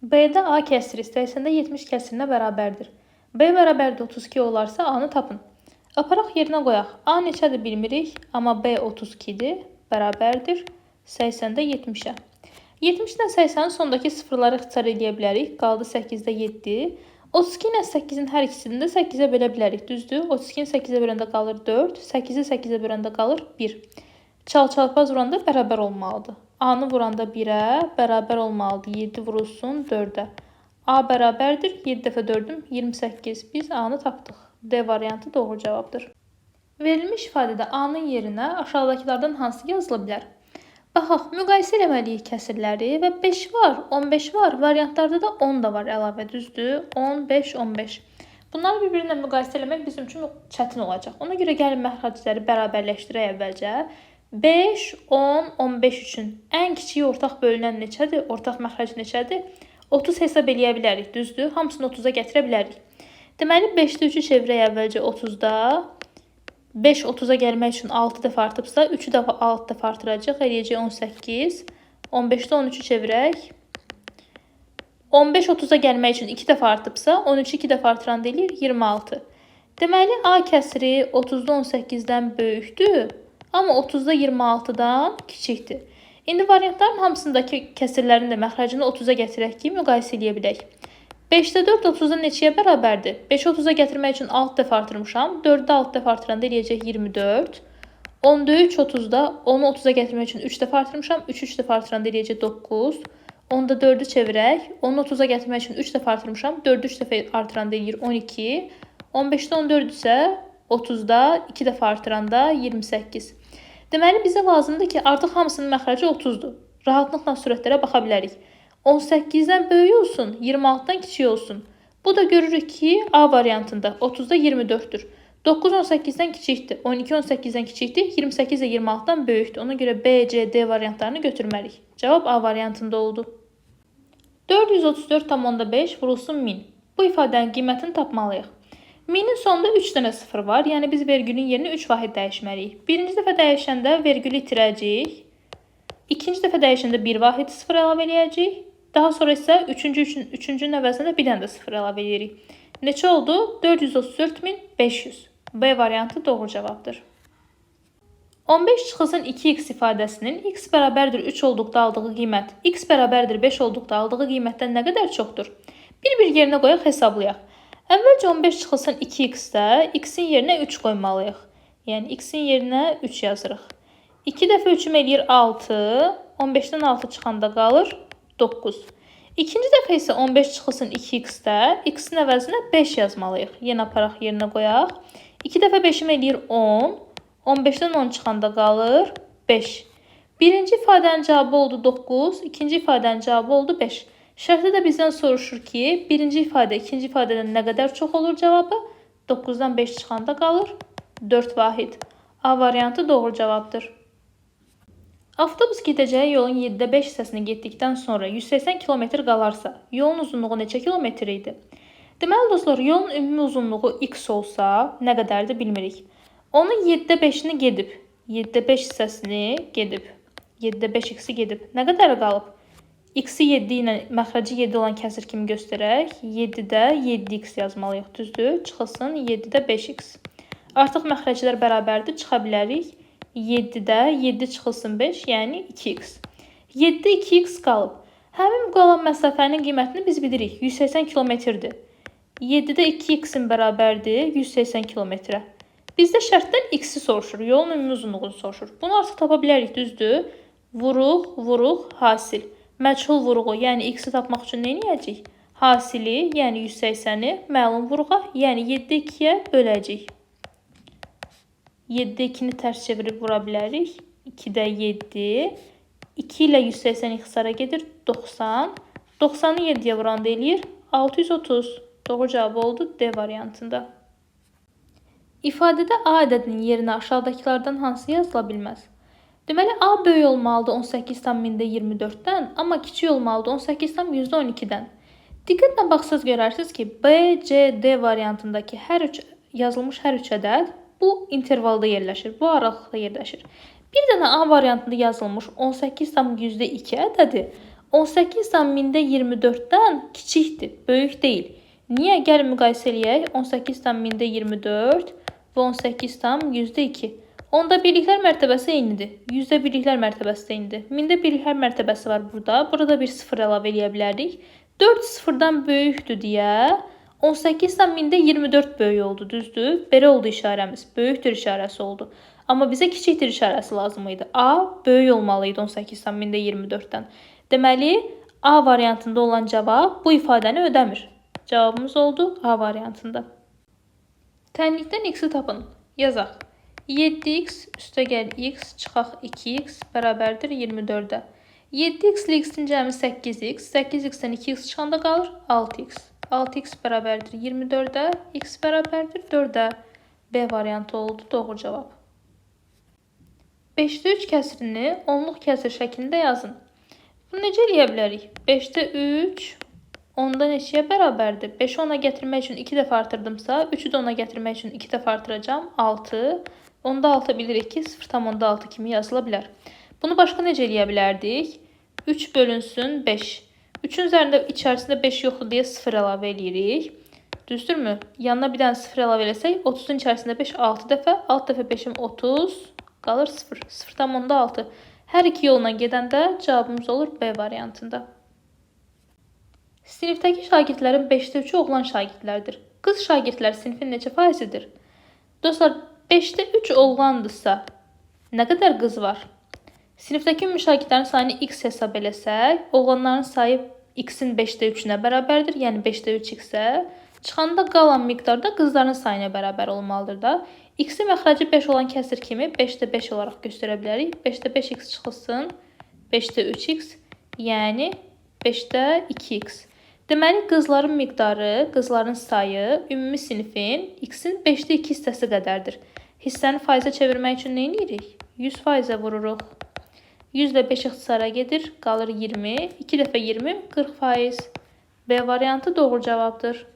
B-də A kəsiri 80-də 70 kəsirinə bərabərdir. B bərabərdir 32 olarsa A-nı tapın. Aparaq yerinə qoyaq. A neçədir bilmirik, amma B 32-dir, bərabərdir 80-də 70-ə. 70-dən 80-in sondakı sıfırları ixtisar edə bilərik. Qaldı 8-də 7. 32 ilə 8-in hər ikisini də 8-ə bölə bilərik, düzdür? 32-ni 8-ə böləndə qalır 4, 8-i 8-ə böləndə qalır 1. Çal-çarpaz vuranda bərabər olmalıdır. A-nı vuranda 1-ə bərabər olmalıdır. 7 vurulsun 4-ə. A bərabərdir. 7 dəfə 4-üm 28. Biz A-nı tapdıq. D variantı doğru cavabdır. Verilmiş ifadədə A-nın yerinə aşağıdakılardan hansı yazıla bilər? Baxaq, müqayisə eləməliyik kəsirləri və 5 var, 15 var, variantlarda da 10 da var əlavə, düzdür? 10, 5, 15. Bunları bir-birinə müqayisə eləmək bizim üçün çətin olacaq. Ona görə gəlin məxrəcləri bərabərləşdirək əvvəlcə. 5, 10, 15 üçün ən kiçik ortaq bölünən neçədir? Ortaq məxrəc neçədir? 30 hesab eləyə bilərik, düzdür? Hamısını 30-a gətirə bilərik. Deməli, 5-də 3-ü çevirək əvvəlcə 30-da. 5 30-a gəlmək üçün 6 dəfə artıbsa, 3-ü dəfə 6 dəfə artıracaq, eləyəcək 18. 15-də 13-ü çevirək. 15 30-a gəlmək üçün 2 dəfə artıbsa, 13-ü 2 dəfə artıranda eləyir 26. Deməli, A kəsiri 30-da 18-dən böyükdür, amma 30-da 26-dan kiçikdir. İndi variantların hamısındakı kəsirlərin də məxrəcini 30-a gətirək ki, müqayisə eləyə bilək. 5-də 4 30-da neçəyə bərabərdir? 5-i 30-a gətirmək üçün 6 dəfə artırmışam. 4-də 6 dəfə artıranda eləyəcək 24. 10-da 3 30-da 10-u 30-a gətirmək üçün 3 dəfə artırmışam. 3-ü 3 dəfə artıranda eləyəcək 9. 10-da 4-ü çevirək. 10-u 30-a gətirmək üçün 3 dəfə artırmışam. 4-ü 3 dəfə artıranda eləyir 12. 15-də 14 isə 30-da 2 dəfə artıranda 28. Deməli, bizə lazımdır ki, artıq hamısının məxrəci 30-dur. Rahatlıqla sürətlərə baxa bilərik. 18-dən böyük olsun, 26-dan kiçik olsun. Bu da görürük ki, A variantında 30-da 24-dür. 9 18-dən kiçikdir, 12 18-dən kiçikdir, 28 də 26-dan böyükdür. Ona görə B, C, D variantlarını götürməliyik. Cavab A variantında oldu. 434,5 vurulsun 1000. Bu ifadənin qiymətini tapmalıyıq. 1000-in sonunda 3 dənə sıfır var, yəni biz vergülün yerinə 3 vahid dəyişməliyik. Birinci dəfə dəyişəndə vergülü itirəcəyik. İkinci dəfə dəyişəndə 1 vahid sıfır əlavə eləyəcəyik. Daha sonra isə üçüncünün əvəzində bir dənə də sıfır əlavə edirik. Neçə oldu? 434.500. B variantı doğru cavabdır. 15 çıxılsın 2x ifadəsinin x bərabərdir 3 olduqda aldığı qiymət, x bərabərdir 5 olduqda aldığı qiymətdən nə qədər çoxdur? Bir yerinə qoyaq, hesablayaq. Əvvəlcə 15 çıxılsın 2x-də x-in yerinə 3 qoymalıyıq. Yəni x-in yerinə 3 yazırıq. 2 dəfə 3-üm eləyir 6. 15-dən 6 çıxanda qalır 9. İkinci dəfə isə 15 çıxılsın 2x-də x-in əvəzinə 5 yazmalıyıq. Yenə aparaq yerinə qoyaq. 2 dəfə 5-im eləyir 10. 15-dən 10 çıxanda qalır 5. Birinci ifadənin cavabı oldu 9. İkinci ifadənin cavabı oldu 5. Şərtdə də bizdən soruşur ki, birinci ifadə ikinci ifadədən nə qədər çox olur cavabı? 9-dan 5 çıxanda qalır 4 vahid. A variantı doğru cavabdır. Avtobus gedəcəyi yolun 7-də 5 hissəsini getdikdən sonra 180 km qalarsa, yolun uzunluğu neçə kilometr idi? Deməli dostlar, yolun ümumi uzunluğu x olsa, nə qədərdir bilmirik. Onun 7-də 5-ini gedib, 7-də 5 hissəsini gedib, 7-də 5x-i gedib. Nə qədər qalıb? X-i 7 ilə məxrəci 7 olan kəsir kimi göstərək. 7-də 7x yazmalıyıq, düzdür? Çıxılsın 7-də 5x. Artıq məxrəclər bərabərdir, çıxa bilərik. 7-də 7 çıxılsın 5, yəni 2x. 7-də 2x qalıb. Həmin bu qalan məsafənin qiymətini biz bilirik, 180 kilometrdir. 7-də 2x-in bərabərdir 180 kilometrə. Bizdə şərtdən x-i soruşur, yolun ümumi uzunluğunu soruşur. Bunu artıq tapa bilərik, düzdür? Vuruq, hasil. Məchul vuruğu, yəni x-i tapmaq üçün nə edəcəyik? Hasili, yəni 180-i məlum vuruğa, yəni 7-də 2-yə böləcəyik. 7-də 2-ni tərs çevirib vura bilərik. 2-də 7. 2 ilə 180 ixtisara gedir. 90. 90-ı 7-yə vuranda eləyir 630. Doğru cavabı oldu D variantında. İfadədə A ədədinin yerinə aşağıdakılardan hansı yazıla bilməz? Deməli, A böyük olmalıdır 18,24-dən, amma kiçik olmalıdır 18,12-dən. Diqqətlə baxsaz görərsiniz ki, B, C, D variantındakı yazılmış hər üç ədəd bu intervalda yerləşir, bu aralıqda yerləşir. Bir dənə A variantında yazılmış 18,2 ədədi 18 tam mində 24-dən kiçikdir, böyük deyil. Niyə? Gəlin müqayisə eləyək. 18 tam mində 24 və 18 tam %2. Onda birliklər mərtəbəsi eynidir. Yüzdə birliklər mərtəbəsi də eynidir. Mində birliklər mərtəbəsi var burada. Burada bir sıfır əlavə eləyə bilərik. 4 sıfırdan böyükdür deyə 18 tam mində 24 böyük oldu, düzdür? Belə oldu işarəmiz. Böyükdür işarəsi oldu. Amma bizə kiçikdir işarəsi lazım idi. A böyük olmalı idi 18 tam mində 24-dən. Deməli, A variantında olan cavab bu ifadəni ödəmir. Cavabımız oldu A variantında. Tənlikdən x-i tapın. Yazaq. 7x üstəgəl x çıxaq 2x bərabərdir 24-ə. 7x ilə x-in cəmi 8x. 8x-dən 2x çıxanda qalır 6x. 6x bərabərdir 24-ə. X bərabərdir 4-ə. B variantı oldu doğru cavab. 5-də 3 kəsirini onluq kəsir şəklində yazın. Bunu necə eləyə bilərik? 5-də 3 10-da neçəyə bərabərdir? 5-i 10-a gətirmək üçün 2 dəfə artırdımsa, 3-ü də 10-a gətirmək üçün 2 dəfə artıracağım. 6. 10-da 6 bilirik ki, 0,6 kimi yazıla bilər. Bunu başqa necə eləyə bilərdik? 3 bölünsün 5. 3-ün içərisində 5 yoxdur deyə 0 əlavə eləyirik. Düzdürmü? Yanına bir dənə 0 əlavə eləsək, 30-un içərisində 5 6 dəfə. 6 dəfə 5-im 30, qalır 0. 0,6. Hər iki yolla gedəndə cavabımız olur B variantında. Sinifdəki şagirdlərin 5-də 3-ü oğlan şagirdlərdir. Qız şagirdlər sinifin neçə faizidir? Dostlar, 5-də 3 oğlandırsa, nə qədər qız var? Sinifdəki ümumi şagirdlərin sayını x hesab eləsək, oğlanların sayı x-in 5-də 3-ünə bərabərdir, yəni 5-də 3 x-ə. Çıxanda qalan miqdar da qızların sayına bərabər olmalıdır da. X-i məxrəci 5 olan kəsir kimi 5-də 5 olaraq göstərə bilərik. 5-də 5x çıxılsın, 5-də 3x, yəni 5-də 2x. Deməli, qızların miqdarı, qızların sayı ümumi sinifin x-in 5-də 2 hissəsi qədərdir. Hissəni faizə çevirmək üçün nə edirik? 100 faizə vururuq. 100 ilə 5 ixtisara gedir, qalır 20. 2 dəfə 20, 40 faiz. B variantı doğru cavabdır.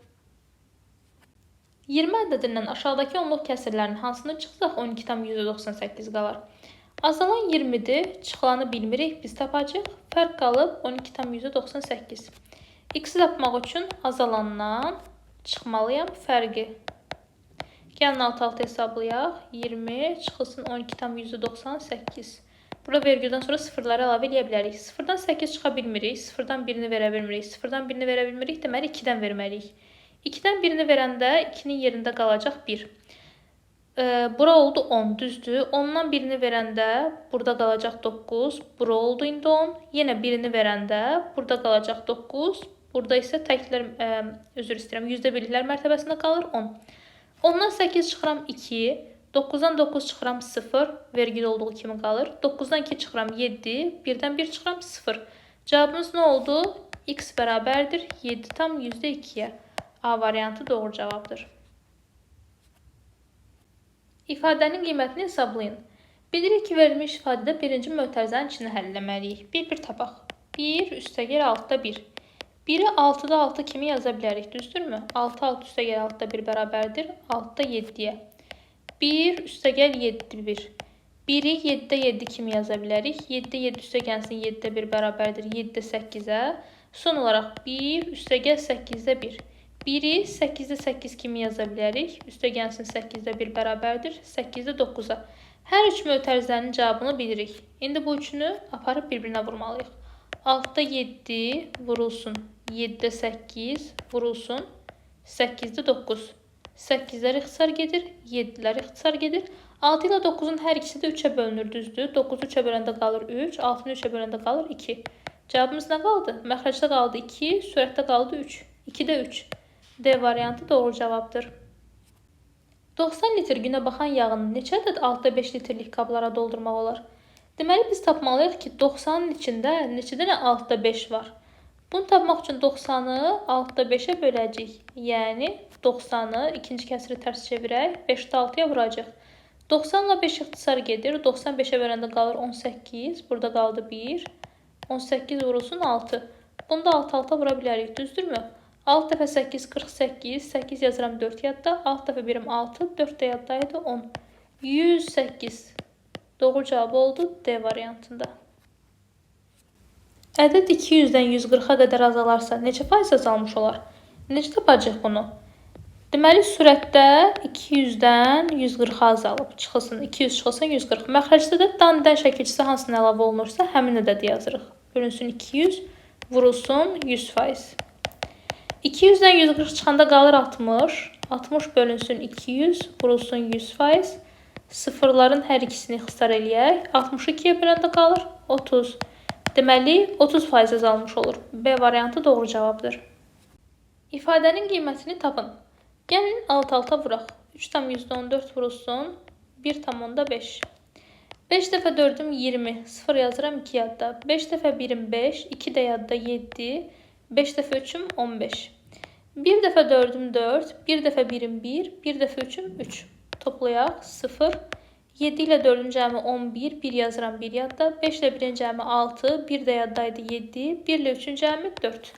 20 ədədindən aşağıdakı onluq kəsirlərin hansını çıxsaq 12,98 qalar. Azalan 20-dir, çıxılanı bilmirik, biz tapacaq. Fərq qalıb 12,98. X-i tapmaq üçün azalandan çıxmalıyam fərqi. Gəlin alt-alt hesablayaq. 20 çıxılsın 12,98. Burada vergüldən sonra sıfırları əlavə eləyə bilərik. 0-dan 8 çıxa bilmirik, 0-dan 1-ni verə bilmirik, 0-dan 1-ni verə bilmirik, deməli 2-dən verməliyik. 2-dən 1-ni verəndə 2-nin yerində qalacaq 1. Bura oldu 10, düzdür. 10-dan 1-ni verəndə burada qalacaq 9, bura oldu indi 10. Yenə 1-ni verəndə burada qalacaq 9, burada isə təklər, üzr istəyirəm, yüzdə birliklər mərtəbəsində qalır 10. 10-dan 8 çıxıram 2, 9-dan 9 çıxıram 0, vergül olduğu kimi qalır. 9-dan 2 çıxıram 7, 1-dən 1 çıxıram 0. Cavabımız nə oldu? X bərabərdir 7,2-yə. A variantı doğru cavabdır. İfadənin qiymətini hesablayın. Bilirik ki, verilmiş ifadədə birinci mötərizənin içini həll eləməliyik. Bir tapaq. 1 üstəgəl 6-da 1. 1-i 6-da 6 kimi yaza bilərik, düzdürmü? 6 6 üstəgəl 6-da 1 bərabərdir 6-da 7-yə. 1 üstəgəl 7 1. 1-i 7-də 7 kimi yaza bilərik. 7-də 7 üstəgəlsin 7-də 1 bərabərdir 7-də 8-ə. Son olaraq 1 üstəgəl 8-də 1. 1-i 8-də 8 kimi yaza bilərik. Üstəgəlsin 8-də 1 bərabərdir 8-də 9-a. Hər üç mötərizənin cavabını bilirik. İndi bu üçünü aparıb bir-birinə vurmalıyıq. 6-da 7 vurulsun 7-də 8 vurulsun 8-də 9. 8-lər ixtisar gedir, 7-lər ixtisar gedir. 6 ilə 9-un hər ikisi də 3-ə bölünür, düzdür. 9-u 3-ə böləndə qalır 3, 6-nı 3-ə böləndə qalır 2. Cavabımız nə qaldı? Məxrəcdə qaldı 2, sürətdə qaldı 3. 2-də 3. D variantı doğru cavabdır. 90 litr günə baxan yağını neçə ədəd 6-da 5 litrlik qablara doldurmaq olar? Deməli, biz tapmalıyıq ki, 90-ın içində neçə dənə 6-da 5 var? Bunu tapmaq üçün 90-ı 6-da 5-ə böləcəyik. Yəni, 90-ı ikinci kəsiri tərs çevirək, 5-də 6-ya vuracaq. 90 ilə 5 ixtisar gedir. 95-ə verəndə qalır 18. Burada qaldı 1. 18 vurulsun 6. Bunu da 6-6-a vura bilərik, düzdürmü? 6 dəfə 8, 48. 8 yazıram 4 yadda. 6 dəfə 1-im 6. 4 də yaddaydı 10. 108. Doğru cavabı oldu D variantında. Ədəd 200-dən 140-a qədər azalarsa neçə faiz azalmış olar? Necə tapacaq bunu? Deməli, sürətdə 200-dən 140-a azalıb. Çıxılsın, 200 çıxılsın 140. Məxrəcdə də dan şəkilçisi hansına əlavə olunursa, həmin ədədi yazırıq. Bölünsün 200, vurulsun 100%. 200-dən 140 çıxanda qalır 60. 60 bölünsün 200, vurulsun 100%. Sıfırların hər ikisini ixtisar eləyək. 62-yə böləndə qalır 30. Deməli, 30% azalmış olur. B variantı doğru cavabdır. İfadənin qiymətini tapın. Gəlin alt-alta vuraq. 3,14 vurulsun 1,5. 5 dəfə 4-üm 20. 0 yazıram 2 yadda. 5 dəfə 1-im 5. 2 də yadda 7. 5 dəfə 3-üm 15. 1 dəfə 4-üm 4. 1 dəfə 1-im 1. 1 dəfə 3-üm 3. Toplayaq 0. 7 ilə 4-ün cəmi 11. 1 yazıram 1 yadda. 5 ilə 1-in cəmi 6. 1 də yaddaydı 7. 1 ilə 3-ün cəmi 4.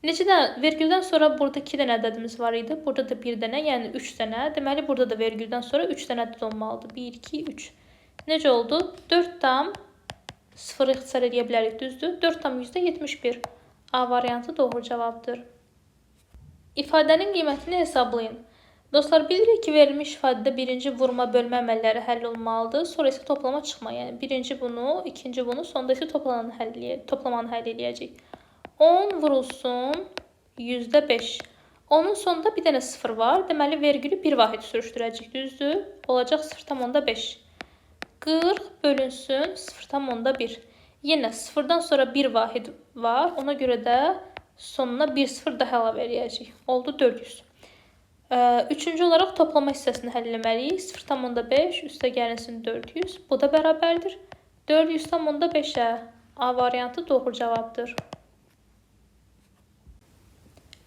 Necə də vergüldən sonra burada 2 dənə ədədimiz var idi. Burada da 1 dənə, yəni 3 dənə. Deməli, burada da vergüldən sonra 3 dənə ədəd olmalıdır. 1, 2, 3. Necə oldu? 4 tam 0 ixtisar edə bilərik, düzdür? 4 tam %71. A variantı doğru cavabdır. İfadənin qiymətini hesablayın. Dostlar, bilirik ki, verilmiş ifadədə birinci vurma, bölmə əməlləri həll olmalıdır. Sonra isə toplama çıxma. Yəni, birinci bunu, ikinci bunu, sonda isə toplamanı həll eləyəcək. 10 vurulsun %5. Onun sonunda bir dənə 0 var. Deməli, vergülü bir vahid sürüşdürəcək, düzdür? Olacaq 0,5. 40 bölünsün 0,1. Yenə 0-dan sonra bir vahid var. Ona görə də sonuna 1 0 daha əlavə eləyəcək. Oldu 400. Üçüncü olaraq toplama hissəsini həll etməliyik. 0,5 üstə gəlinsin 400. Bu da bərabərdir. 400,5-ə. A variantı doğru cavabdır.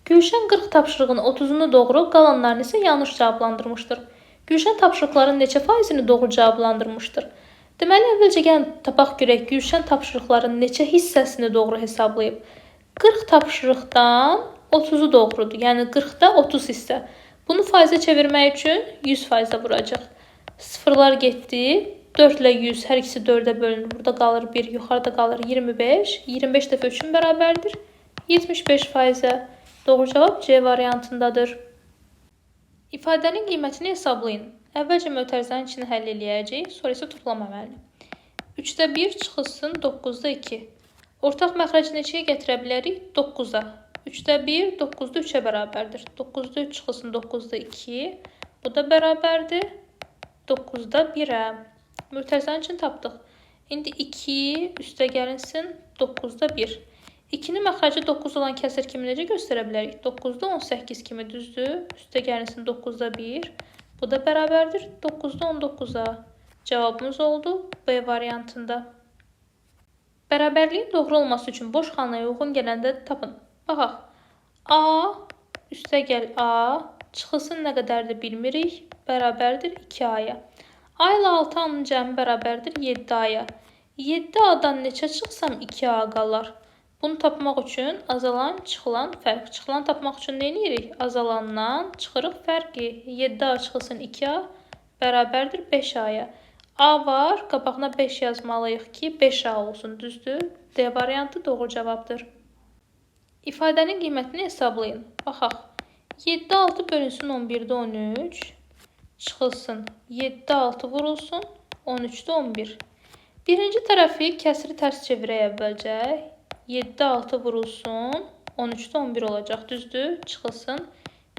Gülşən 40 tapşırığın 30-unu doğru, qalanlarını isə yanlış cavablandırmışdır. Gülşən tapşırıqların neçə faizini doğru cavablandırmışdır? Deməli, əvvəlcə gəlin tapaq görək Gülşən tapşırıqların neçə hissəsini doğru hesablayıb. 40 tapşırıqdan 30-u doğrudur. Yəni 40-da 30 hissə. Bunu faizə çevirmək üçün 100%-ə vuracaq. Sıfırlar getdi. 4 ilə 100, hər ikisi 4-ə bölünür. Burada qalır 1, yuxarıda qalır 25. 25 dəfə 3-ün bərabərdir. 75%-ə. Doğru cavab C variantındadır. İfadənin qiymətini hesablayın. Əvvəlcə mötərizənin içini həll eləyəcəyik, sonra isə toplama əməlini. 3-də 1 çıxılsın 9-da 2. Ortaq məxrəci neçəyə gətirə bilərik? 9-a. 3-də 1, 9-da 3-ə bərabərdir. 9-da 3 çıxılsın 9-da 2. Bu da bərabərdir 9-da 1-ə. Mötərizənin için tapdıq. İndi 2 üstə gəlinsin 9-da 1. 2-nin məxrəci 9 olan kəsir kimi necə göstərə bilərik? 9-da 18 kimi, düzdür? Üstə gəlinsin 9-da 1. Bu da bərabərdir 9-da 19-a. Cavabımız oldu B variantında. Bərabərliyin doğru olması üçün boş xanaya uyğun gələndə tapın. Baxaq. A üstə gəl A. Çıxılsın nə qədərdir bilmirik. Bərabərdir 2A-ya. A ilə 6A-nın cəmi bərabərdir 7A-ya. 7A-dan neçə çıxsam 2A qalar. Bunu tapmaq üçün azalan, çıxılan fərq. Çıxılan tapmaq üçün nə edirik? Azalandan çıxırıq fərqi. 7A çıxılsın 2A bərabərdir 5A-ya. A var, qabağına 5 yazmalıyıq ki, 5A olsun, düzdür? D variantı doğru cavabdır. İfadənin qiymətini hesablayın. Baxaq. 7-də 6 bölünsün 11-də 13. Çıxılsın 7-də 6 vurulsun 13-də 11. Birinci tərəfi kəsiri tərs çevirək əvvəlcə. 7-də 6 vurulsun 13-də 11 olacaq, düzdür? Çıxılsın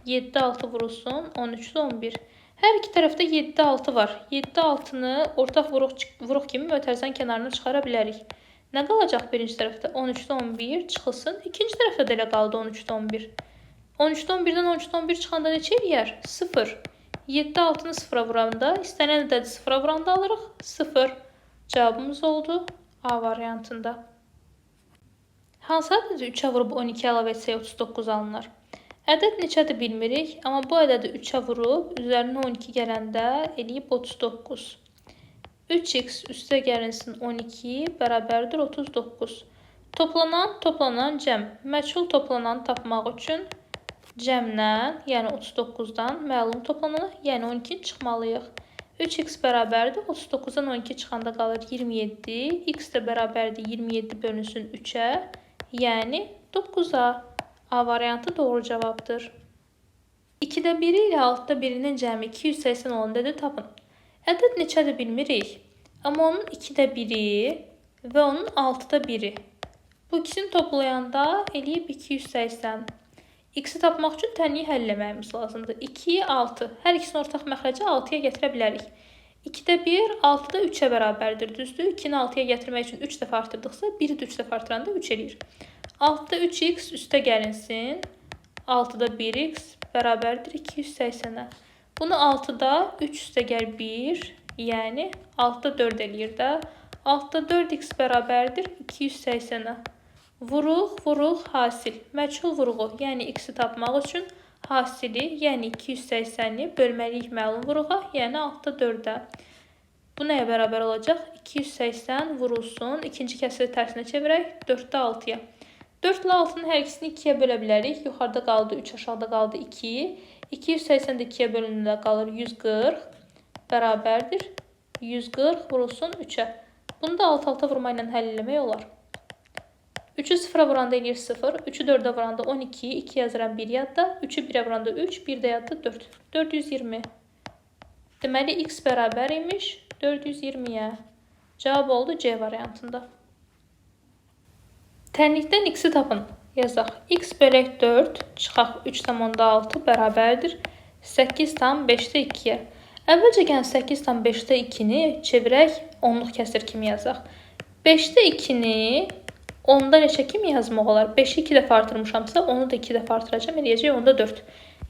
7-də 6 vurulsun 13-də 11. Hər iki tərəfdə 7-də 6 var. 7-də 6-nı ortaq vuruq kimi mötərizənin kənarına çıxara bilərik. Nə qalacaq birinci tərəfdə? 13-də 11 çıxılsın. İkinci tərəfdə də elə qaldı 13-də 11. 13-də 11-dən 13-də 11 çıxanda neçə eləyər? 0. 7-də 6-nı 0-a vuranda, istənilən ədədi 0-a vuranda alırıq. 0. Cavabımız oldu A variantında. Hansı ədədi 3-ə vurub 12 əlavə etsək 39 alınır? Ədəd neçədir bilmirik, amma bu ədədi 3-ə vurub üzərinə 12 gələndə eləyib 39. 3x üstə gəlinsin 12 bərabərdir 39. Toplanan cəm. Məchul toplananı tapmaq üçün cəmdən, yəni 39-dan məlum toplananı, yəni 12-ni çıxmalıyıq. 3x bərabərdir 39-dan 12 çıxanda qalır 27. X də bərabərdir 27 bölünsün 3-ə, yəni 9-a. A variantı doğru cavabdır. 2-də 1 ilə 6-da 1-nin cəmi 280 olan ədədi tapın. Ədəd neçədir bilmirik. Amma onun 2-də 1-i və onun 6-da 1-i. Bu ikisini toplayanda eləyib 280. X-i tapmaq üçün tənliyi həll eləməyimiz lazımdır. 2, 6. Hər ikisinin ortaq məxrəci 6-ya gətirə bilərik. 2-də 1, 6-da 3-ə bərabərdir, düzdür? 2-ni 6-ya gətirmək üçün 3 dəfə artırdıqsa, 1-i də 3 dəfə artıranda 3 eləyir. 6-da 3x üstə gəlinsin. 6-da 1x bərabərdir 280-ə. Bunu 6-da 3 üstə gəl 1, yəni 6-da 4 eləyir də. 6-da 4x bərabərdir 280-ə. Vuruq, hasil. Məchul vuruğu, yəni x-i tapmaq üçün hasili, yəni 280-i bölməliyik məlum vuruğa, yəni 6-da 4-ə. Bu nəyə bərabər olacaq? 280 vurulsun. İkinci kəsiri tərsinə çevirək. 4-də 6-ya. 4 ilə 6-nın hər ikisini 2-yə bölə bilərik. Yuxarıda qaldı 3, aşağıda qaldı 2. 280 də 2-yə bölündündə qalır 140. Bərabərdir. 140 vurulsun 3-ə. Bunu da alt-alta vurma ilə həll eləmək olar. 3-ü 0-a vuranda eləyir 0. 3-ü 4-ə vuranda 12. 2 yazıram 1 yadda. 3-ü 1-ə vuranda 3. 1 də yadda 4. 420. Deməli, x bərabər imiş 420-yə. Cavab oldu C variantında. Tənlikdən x-i tapın. Yazaq. X bölək 4 çıxaq 3,6 bərabərdir 8,5-də 2-yə. Əvvəlcə gəlin 8,5-də 2-ni çevirək onluq kəsir kimi yazaq. 5-də 2-ni 10-da neçə kimi yazmaq olar? 5-i 2 dəfə artırmışamsa, onu da 2 dəfə artıracam, eləyəcək 10-da 4.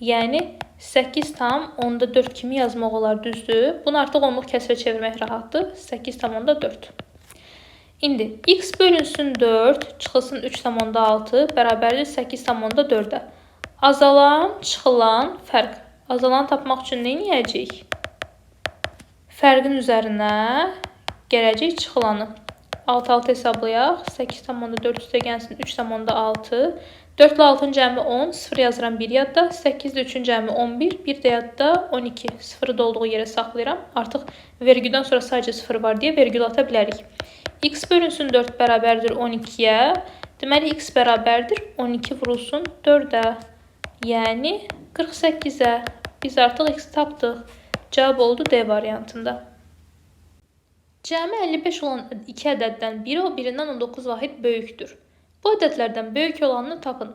Yəni 8,10-da 4 kimi yazmaq olar, düzdür? Bunu artıq onluq kəsirə çevirmək rahatdır. 8,10-da 4. İndi x bölünsün 4, çıxılsın 3,6 bərabərdir 8,10-da 4-ə. Azalan, çıxılan fərq. Azalanı tapmaq üçün nə edəcəyik? Fərqin üzərinə gələcək çıxılanı. 6 hesablayaq. 8,4 üstə gəlsin 3,6. 4 ilə 6-ın cəmi 10. 0 yazıram 1 yadda. 8 ilə 3-ün cəmi 11. 1 də yadda 12. 0-ı da olduğu yerə saxlayıram. Artıq vergüldən sonra sadəcə 0 var deyə vergül ata bilərik. X bölünsün 4 bərabərdir 12-yə. Deməli, x bərabərdir 12 vurulsun 4-ə. Yəni 48-ə. Biz artıq x tapdıq. Cavab oldu D variantında. Cəmi 55 olan 2 ədəddən biri o birindən 19 vahid böyükdür. Bu ədədlərdən böyük olanını tapın.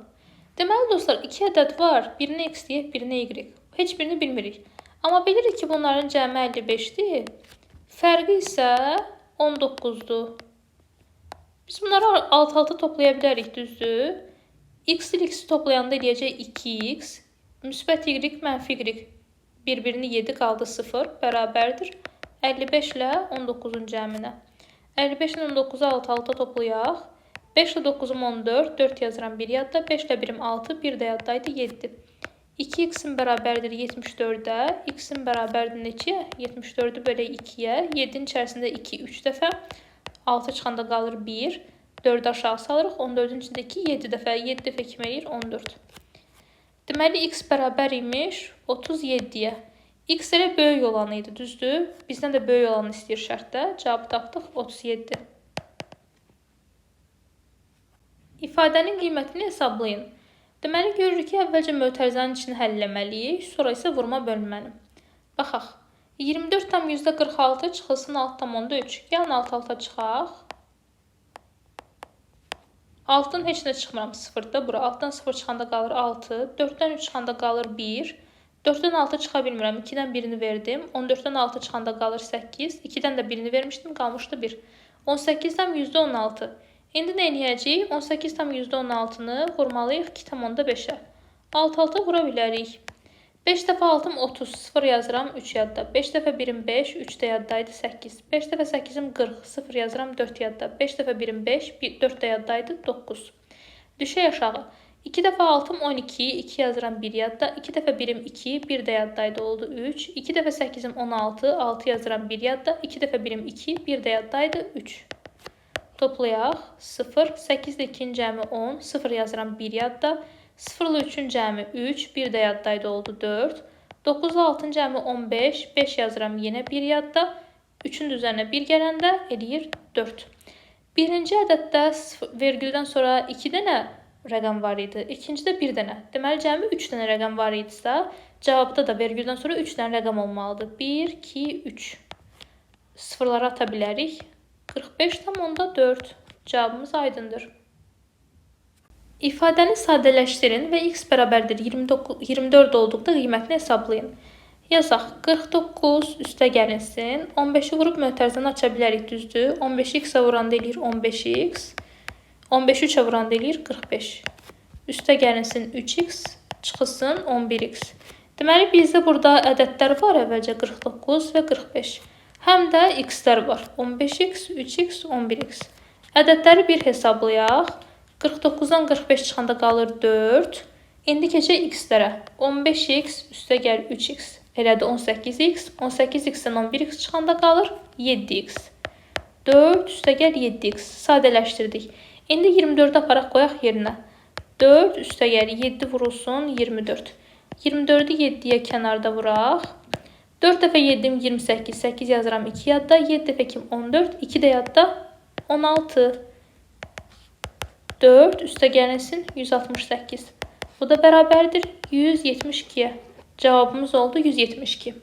Deməli dostlar, 2 ədəd var. Birinə x deyək, birinə y. Heç birini bilmirik. Amma bilirik ki, bunların cəmi 55-dir. Fərqi isə 19-dur. Biz bunları alt-alta toplaya bilərik, düzdür? X ilə x-i toplayanda eləyəcək 2x. Müsbət y, mənfi y. Bir-birini 7 qaldı 0. Bərabərdir 55 ilə 19-un cəminə. 55 ilə 19-u alt-alta toplayaq. 5 ilə 9-um 14, 4 yazıram 1 yadda. 5 ilə 1-im 6, 1 də yaddaydı 7. 2x-in bərabərdir 74-də. X-in bərabərdir neçəyə? 74-ü bölək 2-yə. 7-nin içərisində 2, 3 dəfə. 6 çıxanda qalır 1. 4-ü aşağı salırıq. 14-ün içindəki 7 dəfə. 7 dəfə kim eləyir? 14. Deməli, x bərabər imiş 37-yə. X elə böyük olanı idi, düzdür? Bizdən də böyük olanı istəyir şərtdə. Cavabı tapdıq 37. İfadənin qiymətini hesablayın. Deməli, görürük ki, əvvəlcə mötərizənin içini həll eləməliyik, sonra isə vurma bölünməni. Baxaq. 24,46 çıxılsın 6,3. Gəlin alt-alta çıxaq. 6-dan heç nə çıxmıram 0-da. Bura 6-dan 0 çıxanda qalır 6. 4-dən 3 çıxanda qalır 1. 4-dən 6 çıxa bilmirəm. 2-dən birini verdim. 14-dən 6 çıxanda qalır 8. 2-dən də birini vermişdim. Qalmışdı 1. 18-dən %16. İndi nə eləyəcəyik? 18,16-nı vurmalıyıq 2,5-ə. Alt-alta vura bilərik. 5 dəfə 6-ım 30. 0 yazıram 3 yadda. 5 dəfə 1-im 5. 3 də yaddaydı 8. 5 dəfə 8-im 40. 0 yazıram 4 yadda. 5 dəfə 1-im 5. 4 də yaddaydı 9. Düşək aşağı. 2 dəfə 6-ım 12, 2 yazıram 1 yadda. 2 dəfə 1-im 2, 1 də yaddaydı oldu 3. 2 dəfə 8-im 16, 6 yazıram 1 yadda. 2 dəfə 1-im 2, 1 də yaddaydı 3. Toplayaq. 0, 8 ilə 2-nin cəmi 10, 0 yazıram 1 yadda. 0 ilə 3-ün cəmi 3, 1 də yaddaydı oldu 4. 9 ile 6-nın cəmi 15. 5 yazıram yenə bir yadda. 3-ün üzərinə 1 gələndə eləyir 4. Birinci ədəddə vergüldən sonra 2 dənə rəqəm var idi. İkincidə 1 dənə. Deməli, cəmi 3 dənə rəqəm var idisə, cavabda da vergüldən sonra 3 dənə rəqəm olmalıdır. 1, 2, 3. Sıfırları ata bilərik. 45,4. Cavabımız aydındır. İfadəni sadələşdirin və x bərabərdir 24 olduqda qiymətini hesablayın. Yazaq, 49 üstə gəlinsin. 15-i vurub mötərizəni aça bilərik, düzdür. 15-i x-ə vuranda eləyir 15x. 15-i 3-ə vuranda eləyir 45. Üstə gəlinsin 3x, çıxılsın 11x. Deməli, bizdə burada ədədlər var, əvvəlcə 49 və 45. Həm də x-lər var. 15x, 3x, 11x. Ədədləri bir hesablayaq. 49-dan 45 çıxanda qalır 4. İndi keçək x-lərə. 15x üstə gəl 3x. Elədi 18x. 18x-dən 11x çıxanda qalır 7x. 4 üstə gəl 7x. Sadələşdirdik. İndi 24-ü aparaq qoyaq yerinə. 4 üstə gəl 7 vurulsun 24. 24-ü 7-yə kənarda vuraq. 4 dəfə 7-im 28. 8 yazıram 2 yadda. 7 dəfə 2 14. 2 də yadda 16. 4 üstə gəlinsin 168. Bu da bərabərdir 172-yə. Cavabımız oldu 172.